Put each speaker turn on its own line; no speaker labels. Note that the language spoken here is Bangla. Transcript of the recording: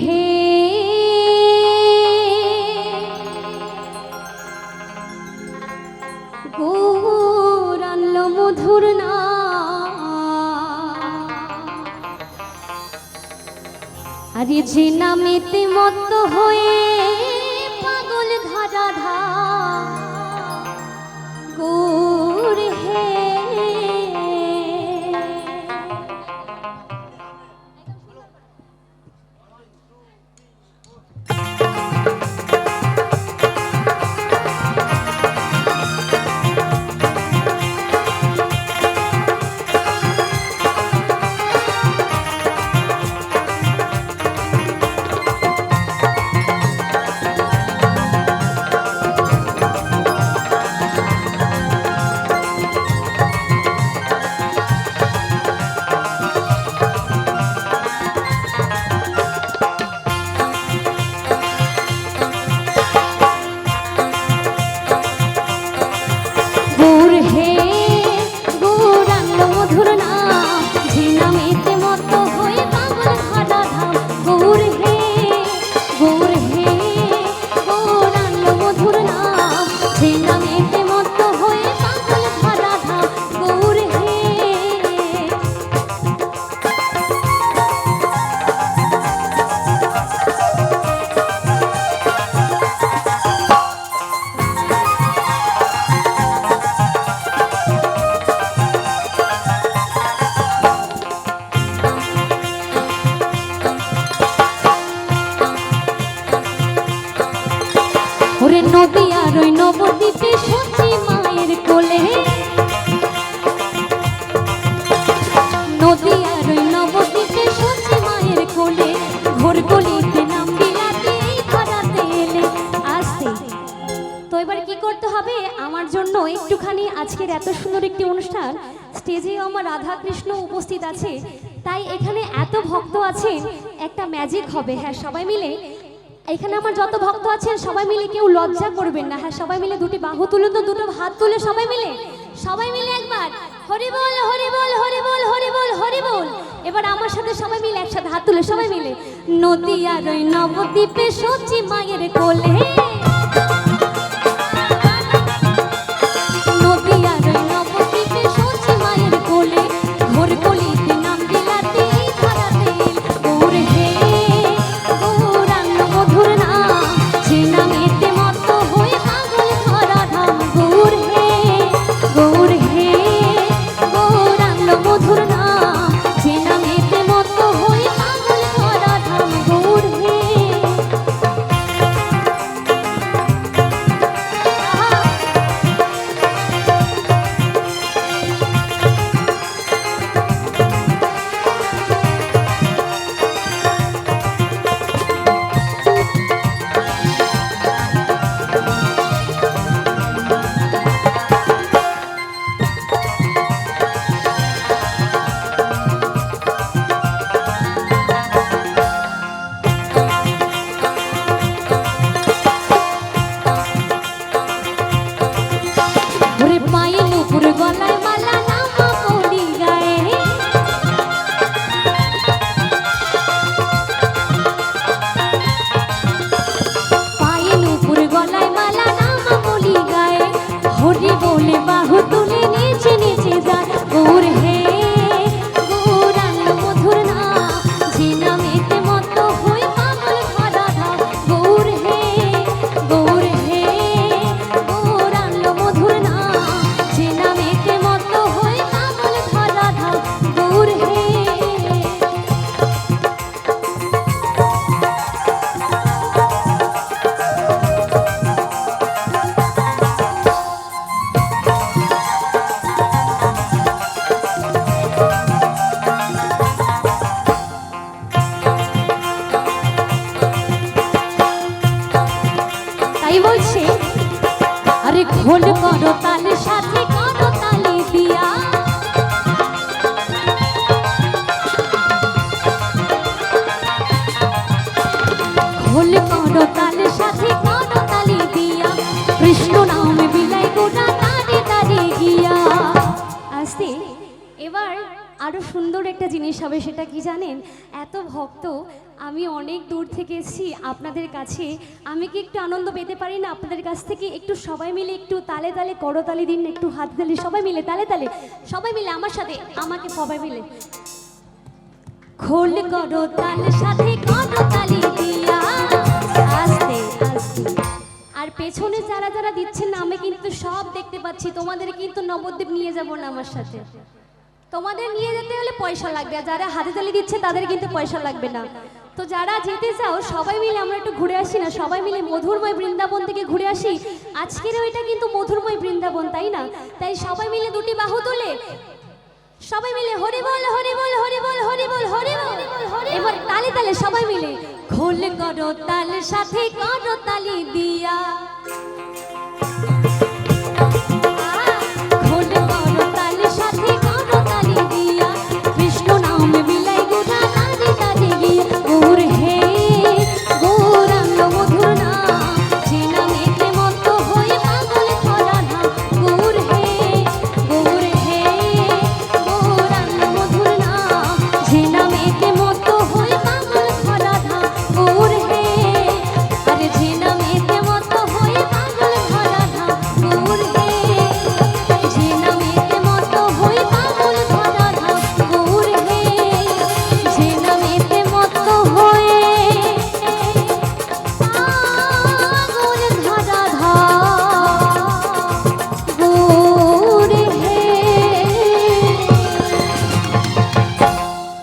হে গৌর আনলো মধুর না আরে যে নামেতে মত্ত হয়ে পাগল ধারা ধা গৌর হে ওরে নদিয়ার ওই নবদ্বীপে সচি মায়ের কোলে নদিয়ার ওই নবদ্বীপে সচি মায়ের কোলে ঘোর গলিতে নাম বিলাতে ধরাতে এলে আসতে। তো এবার কি করতে হবে আমার জন্য একটুখানি আজকের এত সুন্দর একটি অনুষ্ঠান স্টেজেও আমার রাধা কৃষ্ণ উপস্থিত আছে, তাই এখানে এত ভক্ত আছেন একটা ম্যাজিক হবে। হ্যাঁ সবাই মিলে এখানে আমার যত ভক্ত আছেন সবাই মিলে কেউ লজ্জা করবেন না। হ্যাঁ সবাই মিলে দুটি বাহু তুলুন তো, দুটো হাত তুলে সবাই মিলে একবার হরি বল হরি বল হরি বল হরি বল হরি বল। এবার আমার সাথে সবাই মিলে একসাথে হাত তুলে সবাই মিলে নদিয়ার ওই নবদ্বীপে সচি মায়ের কোলে নদিয়ার ওই নবদ্বীপে সচি মায়ের কোলে ঘোর গলিতে নাম বিলাতে ধরাতে গৌর হে গৌর আনলো মধুর নাম যে নামেতে মত্ত হয়ে পাগল ধরা ধাম গৌর হে গৌর হে গৌর আনলো মধুর নাম যে নামেতে মত্ত হয়ে পাগল ধরা ধাম গৌর হে এবার আরো সুন্দর একটা জিনিস হবে, সেটা কি জানেন? এত ভক্ত, আমি অনেক দূর থেকে এসেছি আপনাদের কাছে, আমি কি একটু আনন্দ পেতে পারি না আপনাদের কাছ থেকে? একটু সবাই মিলে একটু তালে তালে করতালি দিন, একটু হাত তালি, সবাই মিলে তালে তালে, সবাই মিলে আমার সাথে, আমাকে সবাই মিলে খোল করতাল সাথে করতালি দিয়া আস্তে আস্তে। আর পেছনে যারা যারা দিচ্ছেন না, আমি কিন্তু সব দেখতে পাচ্ছি, তোমাদের কিন্তু নবদ্বীপ নিয়ে যাব না আমার সাথে, তোমাদের নিয়ে যেতে হলে পয়সা লাগবে, আর যারা হাতে তালি দিচ্ছে তাদের কিন্তু পয়সা লাগবে না। তো যারা যেতে চাও সবাই মিলে আমরা একটু ঘুরে আসি না, সবাই মিলে মধুরময় বৃন্দাবন থেকে ঘুরে আসি। আজকের ওইটা কিন্তু মধুরময় বৃন্দাবন, তাই না? তাই সবাই মিলে দুটি বাহু তুলে সবাই মিলে হরি বল হরি বল হরি বল হরি বল হরি বল। এবার তালে তালে সবাই মিলে খোল করতাল সাথে করতালি দিয়া